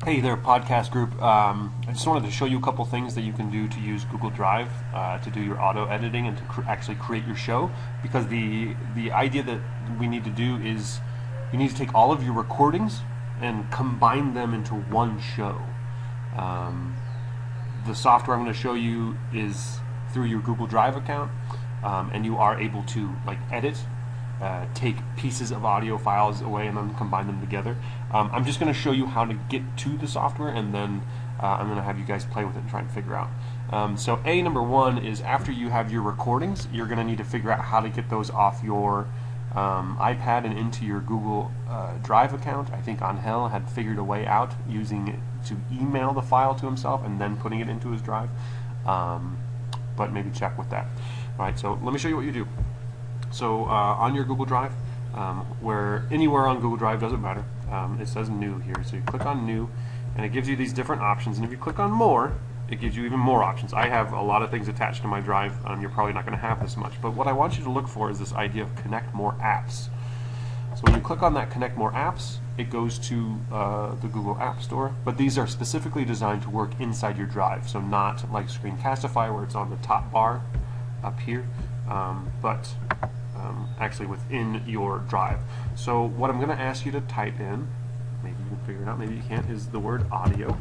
Hey there, podcast group. I just wanted to show you a couple things that you can do to use Google Drive to do your auto editing and to actually create your show. Because the idea that we need to do is you need to take all of your recordings and combine them into one show. The software I'm going to show you is through your Google Drive account, and you are able to edit, take pieces of audio files away and then combine them together. I'm just going to show you how to get to the software, and then I'm going to have you guys play with it and try and figure out. So number one is after you have your recordings, you're going to need to figure out how to get those off your iPad and into your Google Drive account. I think Angel had figured a way out using it to email the file to himself and then putting it into his Drive. But maybe check with that. Alright, so let me show you what you do. So on your Google Drive, where anywhere on Google Drive doesn't matter, it says new here. So you click on new and it gives you these different options, and if you click on more, it gives you even more options. I have a lot of things attached to my Drive. You're probably not going to have this much, but what I want you to look for is this idea of connect more apps. So when you click on that connect more apps, it goes to the Google App Store, but these are specifically designed to work inside your Drive, so not like Screencastify where it's on the top bar up here, but actually within your Drive. So what I'm going to ask you to type in, maybe you can figure it out, maybe you can't, is the word audio.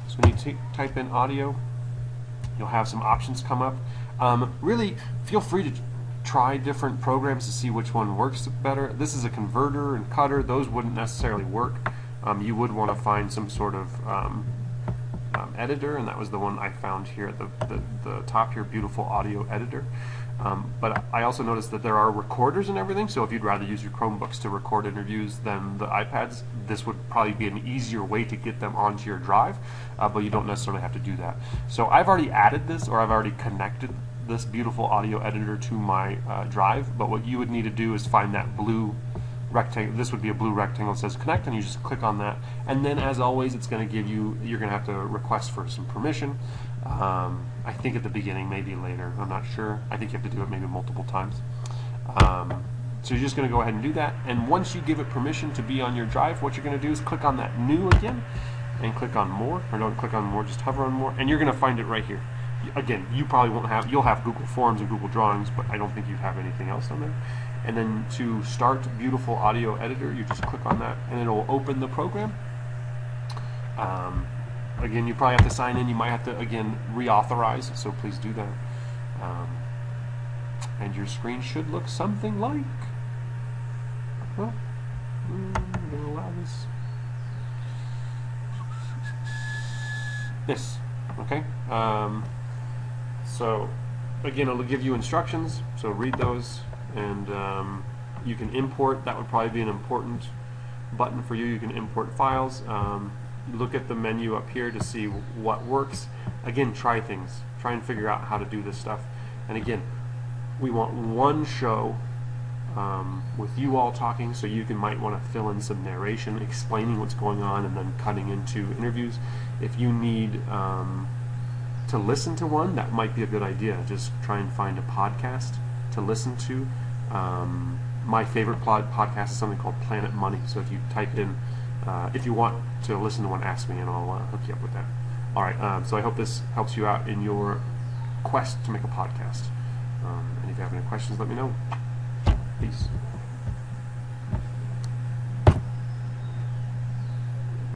So when you type in audio, you'll have some options come up. Really, feel free to try different programs to see which one works better. This is a converter and cutter. Those wouldn't necessarily work. You would want to find some sort of editor, and that was the one I found here at the top here, Beautiful Audio Editor. But I also noticed that there are recorders and everything, so if you'd rather use your Chromebooks to record interviews than the iPads, this would probably be an easier way to get them onto your Drive, but you don't necessarily have to do that. So I've already added this, or I've already connected this Beautiful Audio Editor to my Drive, but what you would need to do is find that blue rectangle. This would be a blue rectangle that says connect, and you just click on that, and then as always it's going to give you, you're going to have to request for some permission. I think at the beginning, maybe later, I'm not sure. I think you have to do it maybe multiple times. So you're just going to go ahead and do that, and once you give it permission to be on your Drive, what you're going to do is click on that new again and click on more, or don't click on more, just hover on more, and you're going to find it right here. Again, you probably won't have, you'll have Google Forms and Google Drawings, but I don't think you have anything else on there. And then to start Beautiful Audio Editor, you just click on that and it'll open the program. Again, you probably have to sign in. You might have to, again, reauthorize, so please do that. And your screen should look something like, well, I'm going to allow this. Okay. So again, it'll give you instructions, so read those, and you can import. That would probably be an important button for you. You can import files. Look at the menu up here to see what works. Again, try things. Try and figure out how to do this stuff. And again, we want one show with you all talking, so you might want to fill in some narration, explaining what's going on, and then cutting into interviews. If you need to listen to one, that might be a good idea. Just try and find a podcast to listen to. My favorite podcast is something called Planet Money. So if you type in, if you want to listen to one, ask me and I'll hook you up with that. Alright, so I hope this helps you out in your quest to make a podcast. And if you have any questions, let me know. Peace.